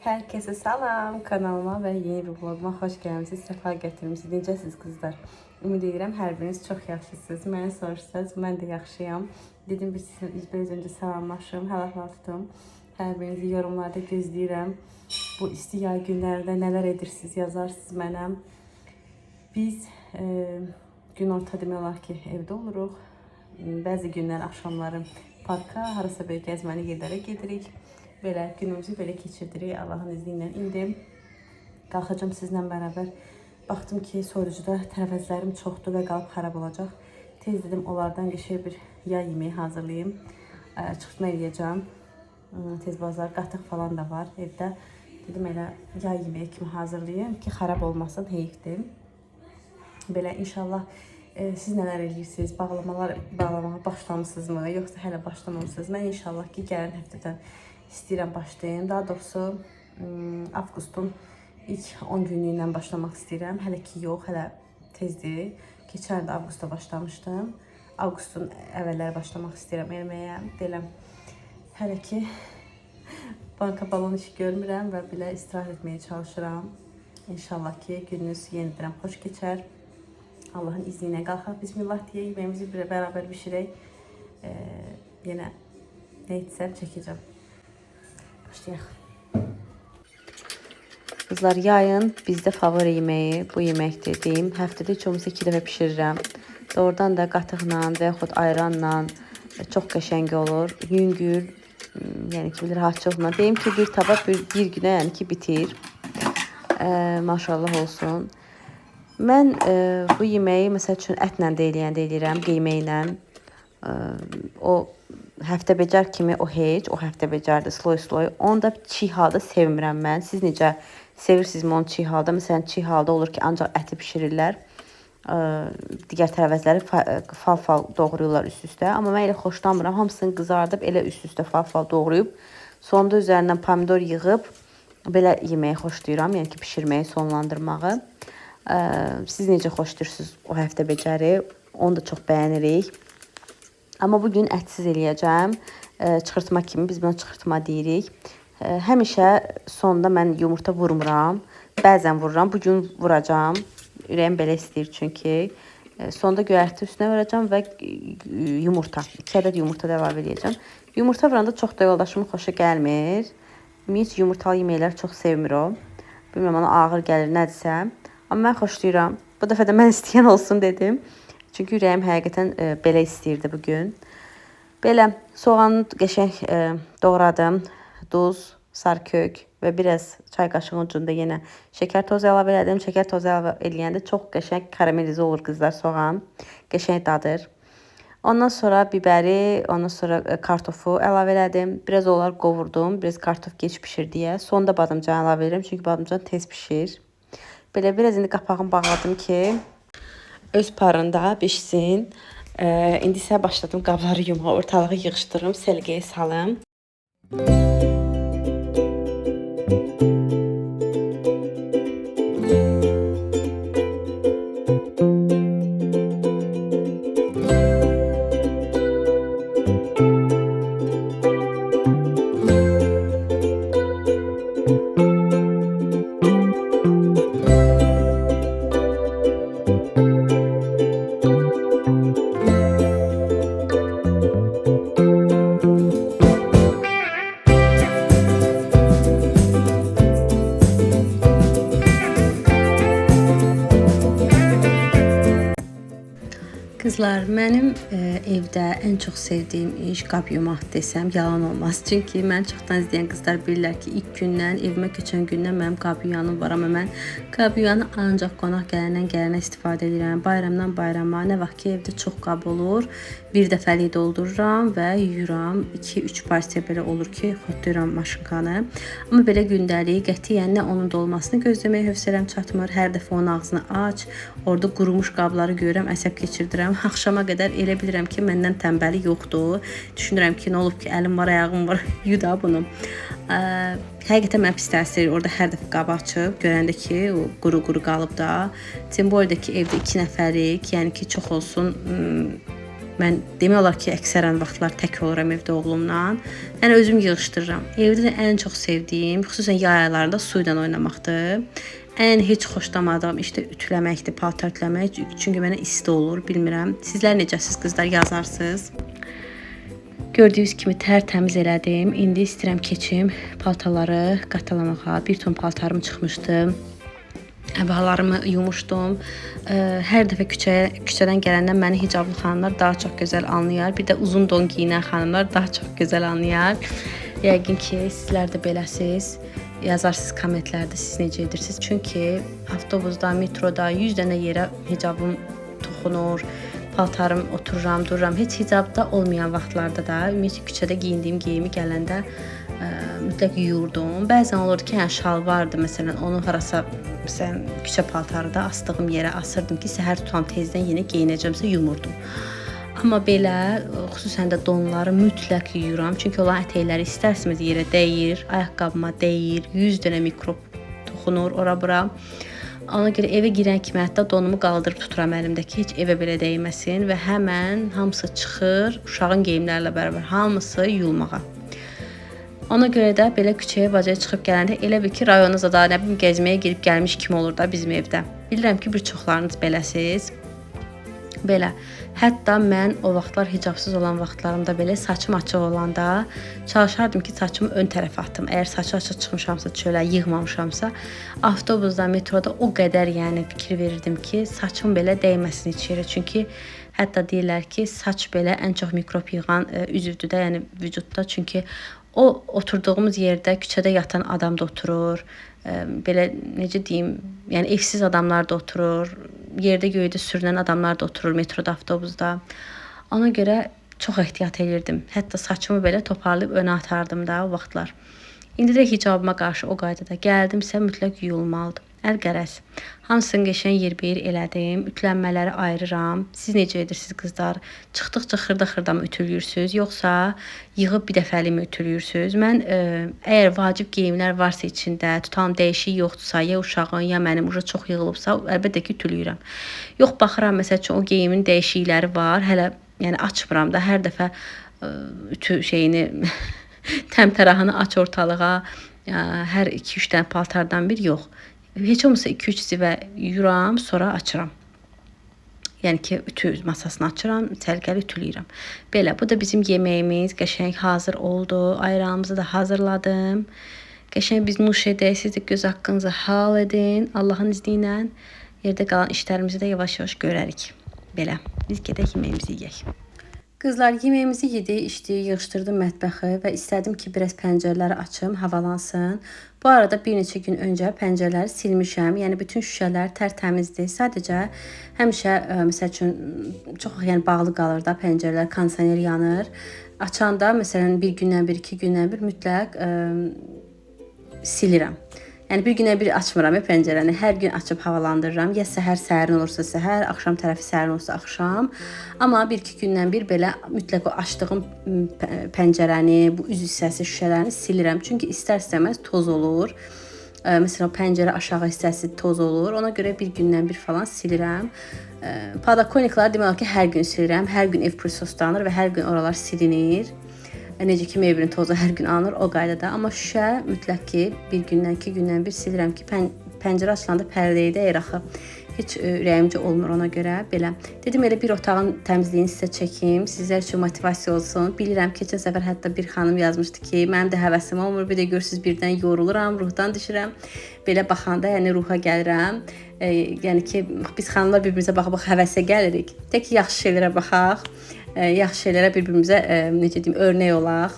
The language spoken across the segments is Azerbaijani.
Herkese salam, kanalıma ve yeni bir vloguma hoş gəlmisiniz, səfa gətirmişsiniz. Necəsiz qızlar? Ümid edirəm hər biriniz çox yaxşısınız. Məni soruşsanız, mən də yaxşıyam. Dedim bir biraz öncə salamlaşım, həlal tutum. Hər birinizi yorumlarda gözləyirəm. Bu isti yay günlərdə nələr edirsiniz, yazarsınız mənə. Biz gün orta demək olar ki, evdə oluruq. Bəzi günlər axşamları parka, harasa belə gəzməli yerlərə gedirik. Belə günümüzü belə keçirdirik Allahın izni ilə. İndi qalxacağım sizlə bərabər. Baxdım ki, soyucuda tərəvəzlərim çoxdur və qalıb xarab olacaq. Tez dedim onlardan qəşəng bir yay yeməyi hazırlayım. Çıxırtma eləyəcəm. Tez bazar qatıq falan da var evdə. Dedim elə yay yeməyi kimi hazırlayım ki, xarab olmasın, heyifdir. Belə inşallah siz nələr edirsiniz? Bağlamağa başlamışsınızmı? Yoxsa hələ başlamamışsınız? Mən inşallah ki, gələn həftədən istəyirəm başlayayım. Daha doğrusu avqustun ilk 10 günlüyündən başlamaq istəyirəm. Hələ ki yox, hələ tezdir. Keçən il avqustda başlamışdım. Avqustun əvvəlləri başlamaq istəyirəm eləməyə. Deyirəm, hələ ki banka balon iş görmürəm və belə istirahət etməyə çalışıram. İnşallah ki gününüz yenidirəm, xoş keçər. Allahın izni ilə qalxaq. Bismillah deyək, yeməyimizi bərabər bişirək. Yenə nə etsəm çəkəcəm. Başlayaq. Kızlar, yayın bizdə favori yeməyi bu yeməkdir deyim. Həftədə heç olmasa 2 dəfə bişirirəm. Doğrudan da qatıqla və yaxud ayranla çox qəşəng olur. Yüngül, yəni ki, rahatçılıqla. Deyim ki, bir tabaq bir günə yəni ki bitir. Maşallah olsun. Mən bu yeməyi məsəl üçün ətlə də eləyirəm, qeyməklə. O həftə becər kimi o heç, o həftə becərdir sloy. Onu da çiğ halda sevmirəm mən. Siz necə sevirsinizmi onu çiğ halda? Məsələn, çiğ halda olur ki, ancaq əti bişirirlər. Digər tərəvəzləri fal doğrayırlar üst-üstə. Amma mən elə xoşlamıram. Hamısını qızardıb, elə üst-üstə fal doğrayıb. Sonda üzərindən pomidor yığıb, belə yeməyi xoşlayıram. Yəni ki, pişirməyi, sonlandırmağı. Siz necə xoşlayırsınız o həftə becəri? Onu da çox bəyənirik. Amma bugün ətsiz eləyəcəm. Çıxırtma kimi, biz buna çıxırtma deyirik. Həmişə sonda mən yumurta vurmuram. Bəzən vururam, bugün vuracam. Ürəyim belə istəyir çünki. Sonda göyərti üstünə verəcəm və yumurta. 2 ədəd yumurta da əlavə eləyəcəm. Yumurta vuranda çox da yoldaşımın xoşu gəlmir. Heç yumurtalı yeməklər çox sevmir o. Bilmirəm, ona ağır gəlir nədirsə. Amma mən xoşlayıram. Bu dəfə də mən istəyən olsun dedim. Çünki ürəyim həqiqətən belə istəyirdi bugün. Belə soğanı qəşəng doğradım. Duz, sarkök və biraz çay qaşığının ucunda yenə şəkər tozu əlavə elədim. Şəkər tozu əlavə eləyəndə çox qəşəng karamelizə olur qızlar soğan. Qəşəng dadır. Ondan sonra biberi, ondan sonra kartofu əlavə elədim. Biraz onları qovurdum. Biraz kartof gec pişir deyə. Sonda badımcan əlavə edirəm. Çünki badımcan tez pişir. Belə biraz indi qapağını bağladım ki öz parında pişsin. İndi isə başladım qabları yumağa, ortalığı yığışdırım, səlqəyə salım. Kızlar, mənim evdə ən çox sevdiyim iş qab yumaq desəm yalan olmaz. Çünki mən çoxdan izləyən qızlar bilirlər ki, ilk gündən, evimə köçən gündən mənim qab yuyanım var. Amma mən qab yuyanı ancaq qonaq gələnə istifadə edirəm. Bayramdan bayrama, nə vaxt ki evdə çox qab olur, bir dəfəlik doldururam və yuyuram. 2-3 partiya belə olur ki, xotlayıram maşınkanı. Amma belə gündəlik qətiyyən nə onun dolmasını gözləməyə hövsələm çatmır. Hər dəfə onun ağzını aç, orada qurumuş qabları görürəm, əsəb keçirdirəm. Axşama qədər elə bilirəm ki, məndən tənbəli yoxdur. Düşünürəm ki, nə olub ki, əlim var, ayağım var, yuda bunu. Həqiqətən mən pis təsir orada hər dəfə qabı açıb, görəndə ki, o quru qalıb da. Simboldəki evdə 2 nəfərlik, yəni ki, çox olsun Mən demək olar ki, əksərən vaxtlar tək oluram evdə oğlumla. Yəni özüm yığışdırıram. Evdə də ən çox sevdiyim, xüsusən yay aylarında su ilə oynamaqdır. Ən heç xoşlamadığım işte ütüləməkdir, paltar ütüləmək. Çünki mənə isti olur, bilmirəm. Sizlər necəsiz qızlar, yazarsınız. Gördüyünüz kimi tərtəmiz elədim. İndi istəyirəm keçim paltarları qatalamağa. Bir ton paltarım çıxmışdı. Əbalarımı yumuşdum. Hər dəfə küçədən gələndə məni hicablı xanımlar daha çox gözəl anlayar. Bir də uzun don giyinən xanımlar daha çox gözəl anlayar. Yəqin ki, sizlər də beləsiz. Yazarsınız kommentlərdə siz necə edirsiniz. Çünki avtobusda, metroda 100 dənə yerə hicabım toxunur. Paltarım otururam, dururam. Heç hicabda olmayan vaxtlarda da ümumiyyətlə küçədə geyindiyim geyimi gələndə mütləq yuyurdum. Bəzən olurdu ki, şal vardı məsələn, onu harasa məsələn küçə paltarı da asdığım yerə asırdım ki, səhər tutam tezdən yenə geyinəcəmsə yumurdum. Amma belə xüsusən də donları mütləq yuyuram. Çünki olan ətəkləri istərsiniz yerə dəyir, ayaqqabıma dəyir, 100 dənə mikrob toxunur ora-bura. Ona görə evə girən kimi hətta donumu qaldırıb tuturam əlimdəki, heç evə belə dəyməsin və həmən hamısı çıxır uşağın geyimlərlə bərabər, hamısı yuyulmağa. Ona görə də belə küçəyə, bacaya çıxıb gələndə elə bil ki, rayonunuzda da nə bilim gəzməyə girib gəlmiş kimi olur da bizim evdə. Bilirəm ki, bir çoxlarınız beləsiz. Belə. Hətta mən o vaxtlar hicabsız olan vaxtlarımda belə saçım açıq olanda çalışardım ki, saçımı ön tərəfə atım. Əgər saçı açıq çıxmışamsa, çölə yığmamışamsa, avtobusda, metroda o qədər yəni fikir verirdim ki, saçım belə dəyməsin heç yerə. Çünki hətta deyirlər ki, saç belə ən çox mikrob yığan üzvdür də, yəni vücudda. Çünki o oturduğumuz yerdə küçədə yatan adam da oturur. Belə necə deyim, yəni evsiz adamlar da oturur. Yerdə göydə sürünən adamlar da oturur metroda, avtobusda. Ona görə çox ehtiyat edirdim. Hətta saçımı belə toparlayıb önə atardım da o vaxtlar. İndi də hicabıma qarşı o qaydada gəldimsə mütləq yuyulmalıdır. Əl-qərəz. Hamısını qəşəng yerbəyer elədim. Ütlənmələri ayırıram. Siz necə edirsiniz qızlar? Çıxdıqca xırda-xırda mı ütülüyürsünüz, yoxsa yığıb bir dəfəlik mi ütülüyürsünüz? Mən əgər vacib geyimlər varsa içində, tutalım dəyişik yoxdursa, ya uşağın, ya mənim uca çox yığılıbsa, əlbəttə ki, ütülüyürəm. Yox, baxıram məsəl üçün o geyimin dəyişikləri var. Hələ yəni açmıram da hər dəfə ütü şeyini təmtərahını aç ortalığa. Hər 2-3 dənə paltardan bir yox. Heç olmasa 2-3 zivə yuyuram, sonra açıram. Yəni ki, ütü masasını açıram, səliqəli ütüləyirəm. Belə, bu da bizim yeməyimiz qəşəng hazır oldu. Ayranımızı da hazırladım. Qəşəng biz nuş edək, siz də göz haqqınızı hal edin. Allahın izni ilə yerdə qalan işlərimizi də yavaş-yavaş görərik. Belə, biz gedək yeməyimizi yeyək. Qızlar, yeməyimizi yedik, içdik, yığışdırdım mətbəxi və istədim ki, biraz pəncərələri açım, havalansın. Bu arada bir neçə gün öncə pəncərələri silmişəm. Yəni bütün şüşələr tərtəmizdir. Sadəcə həmişə məsəl üçün çox yəni bağlı qalır da pəncərələr, kondisioner yanır. Açanda məsələn bir gündən bir, 2 gündən bir mütləq silirəm. Yəni bir günə bir açmıram pəncərəni. Hər gün açıb havalandırıram. Ya səhər sərin olursa səhər, axşam tərəfi sərin olursa axşam. Amma 1-2 gündən bir belə mütləq o açdığım pəncərəni, bu üz hissəsi, şüşələrini silirəm. Çünki istər-istəməz toz olur. Məsələn, pəncərə aşağı hissəsi toz olur. Ona görə bir gündən bir falan silirəm. Padakonikları demək olar ki, hər gün silirəm. Hər gün ev pülsoslanır və hər gün oralar silinir. Necə ki, mebelin tozu hər gün alınır, o qaydada. Amma şüşə mütləq ki, bir gündən, 2 gündən bir silirəm ki, pəncərə açılanda pərdəyi dəyir axı. Heç ürəyimcə olmur ona görə. Belə. Dedim, elə bir otağın təmizliyini sizə çəkim, sizlər üçün motivasiya olsun. Bilirəm, keçən səfər hətta bir xanım yazmışdı ki, mənim də həvəsim olmur, bir də görürsünüz birdən yoruluram, ruhdan düşürəm. Belə baxanda, yəni ruha gəlirəm. Yəni ki, biz xanımlar bir-birimizə baxıb həvəsə gəlirik. Tək ki, yaxşı şeylərə baxaq. Yaxşı şeylərə bir-birimizə necə deyim, örnək olaq.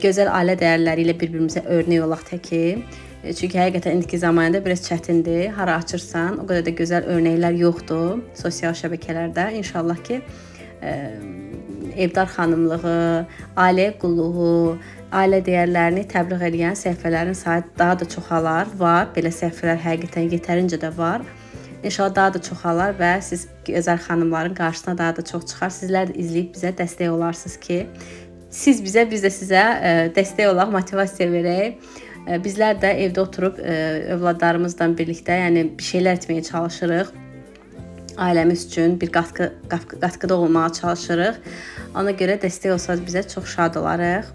Gözəl ailə dəyərləri ilə bir-birimizə örnək olaq təki. Çünki həqiqətən indiki zamanında biraz çətindir. Hara açırsan, o qədər də gözəl örnəklər yoxdur sosial şəbəkələrdə. İnşallah ki, evdar xanımlığı, ailə qulluğu, ailə dəyərlərini təbliğ edən səhifələrin sayı daha da çoxalar. Var, belə səhifələr həqiqətən yetərincə də var. İnşallah daha da çoxalar və siz gözəl xanımların qarşısına daha da çox çıxar. Sizlər də izləyib bizə dəstək olarsınız ki, siz bizə, biz də sizə dəstək olaq, motivasiya verək. Bizlər də evdə oturub övladlarımızla birlikdə, yəni bir şeylər etməyə çalışırıq. ailəmiz üçün bir qatkıda olmağa çalışırıq. Ona görə dəstək olsanız bizə çox şad olarıq.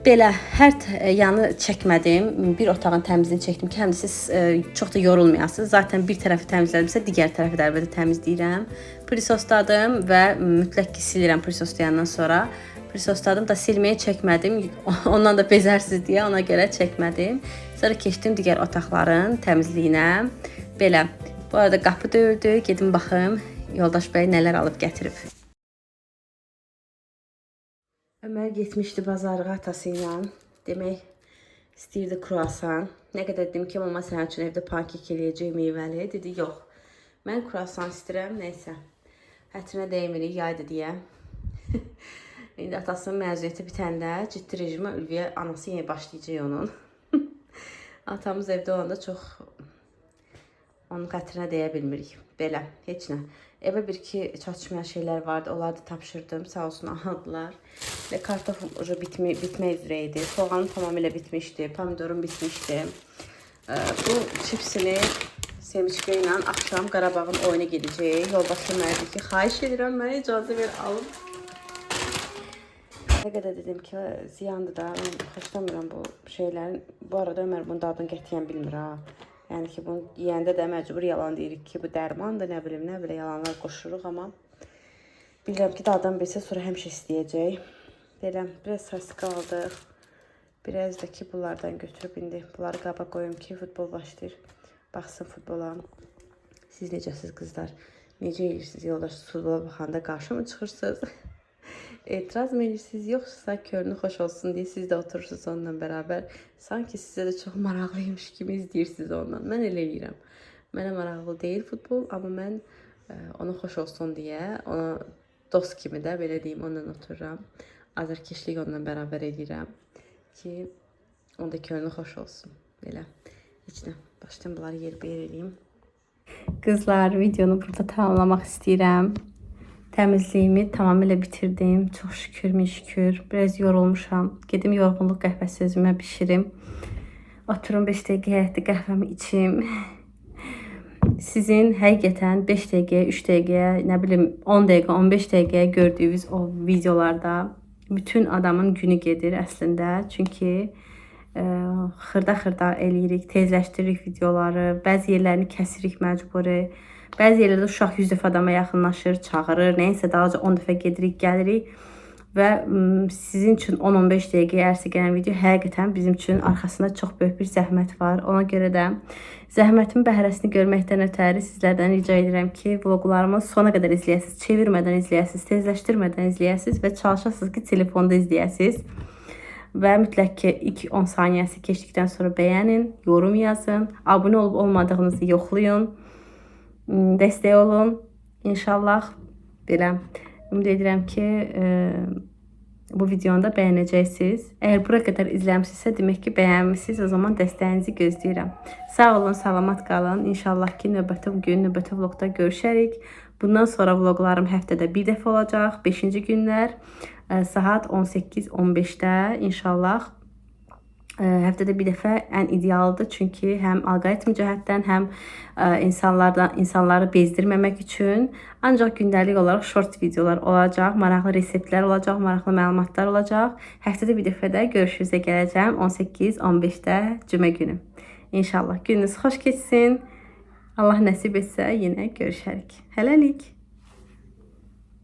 Belə hər yanı çəkmədim. Bir otağın təmizliyini çəkdim ki, həm də siz çox da yorulmayasınız. Zaten bir tərəfi təmizlədimsə, digər tərəfi də əlbəttə təmizləyirəm. Prisosladım və mütləq ki silirəm prisoslayandan sonra. Prisosladım da silməyə çəkmədim. Ondan da bezərsiz deyə ona görə çəkmədim. Sonra keçdim digər otaqların təmizliyinə. Belə. Bu arada qapı döyüldü. Gedim baxım yoldaş bəy nələr alıb gətirib. Ömər getmişdi bazarlığa atası ilə. Demək istəyirdi kruasan. Nə qədər dedim ki, mama sənin üçün evdə pankek eləyəcək meyvəli. Dedi, yox. Mən kruasan istəyirəm, neysə. Hətrinə dəymirik, yaydı deyə. İndi atasının məzuniyyəti bitəndə ciddi rejimə Ülviyə anası yenə başlayacaq onun. Atamız evdə olanda çox onun xətrinə deyə bilmirik. Belə, heç nə. Evə bir-iki çatışmayan şeylər vardı, onları da tapşırdım, sağ olsun aldılar. Və kartofum bitmək üzrə idi, soğanım tamamilə bitmişdi, pomidorum bitmişdi. Bu çipsini Sevinçgə ilə axşam Qarabağın oyuna gedəcək. Yoldaşım mənə dedi ki, xahiş edirəm, mənə icazə ver, alım. Nə qədər dedim ki, ziyandır da, mən xoşlamıram bu şeylərin. Bu arada Ömər bunun dadını qətiyyən bilmir ha. Yəni ki, bunu yeyəndə də məcbur yalan deyirik ki, bu dərmandır, nə bilim, nə belə yalanlar qoşuruq, amma bilirəm ki, daddan bilsə sonra həmişə istəyəcək. Belə, biraz sasika aldıq. Biraz da ki, bunlardan götürüb indi. Bunları qaba qoyum ki, futbol başlayır. Baxsın futbola. Siz necəsiz qızlar? Necə yeyirsiniz yoldaşsız futbola baxanda qarşı mı çıxırsınız? Etiraz mı edirsiniz, yoxsa körünü xoş olsun deyə siz də oturursunuz onunla bərabər. Sanki sizə də çox maraqlıymış kimi izləyirsiniz ondan. Mən elə eləyirəm. Mənə maraqlı deyil futbol, amma mən ona xoş olsun deyə, ona dost kimi də belə deyim, onunla otururam. Azərkeşlik onunla bərabər edirəm ki, onda körünü xoş olsun. Belə, heç nə. Başdan bunları yer-bir eləyim. Qızlar, videonu burada tamamlamaq istəyirəm. Təmizliyimi tamamilə bitirdim. Çox şükür, min şükür. Biraz yorulmuşam. Gedim yorğunluq qəhvəsi özümə bişirim. Oturum 5 dəqiqə həyətdə qəhvəmi içim. Sizin həqiqətən 5 dəqiqə, 3 dəqiqə, nə bilim 10 dəqiqə, 15 dəqiqə gördüyünüz o videolarda bütün adamın günü gedir əslində. Çünki xırda-xırda eləyirik, tezləşdiririk videoları, bəzi yerlərini kəsirik məcburi. Bəzi yerlərdə uşaq 100 dəfə adama yaxınlaşır, çağırır, nəysə daha 10 dəfə gedirik, gəlirik və sizin üçün 10-15 dəqiqə ərsə gələn video həqiqətən bizim üçün arxasında çox böyük bir zəhmət var. Ona görə də zəhmətimin bəhrəsini görməkdən ötəri sizlərdən rica edirəm ki, vloqlarımı sona qədər izləyəsiniz, çevirmədən izləyəsiniz, tezləşdirmədən izləyəsiniz və çalışasınız ki, telefonda izləyəsiniz. Və mütləq ki, ilk 10 saniyəsi keçdikdən sonra bəyənin, yorum yazın, abunə olub olmadığınızı yoxlayın. Dəstək olun. İnşallah belə ümid edirəm ki, bu videonu da bəyənəcəksiniz. Əgər bura qədər izləmişsinizsə, demək ki, bəyənmişsiniz. O zaman dəstəyinizi gözləyirəm. Sağ olun, salamat qalın. İnşallah ki, növbəti gün, növbəti vlogda görüşərik. Bundan sonra vloqlarım həftədə bir dəfə olacaq. 5-ci günlər saat 18-15-də inşallah. Həftədə bir dəfə ən idealdır. Çünki həm alqoritm cəhətdən, həm insanları bezdirməmək üçün. Ancaq gündəlik olaraq short videolar olacaq, maraqlı reseptlər olacaq, maraqlı məlumatlar olacaq. Həftədə bir dəfə də görüşünüzə gələcəm 18-15-də cümə günü. İnşallah gününüz xoş keçsin. Allah nəsib etsə yenə görüşərik. Hələlik.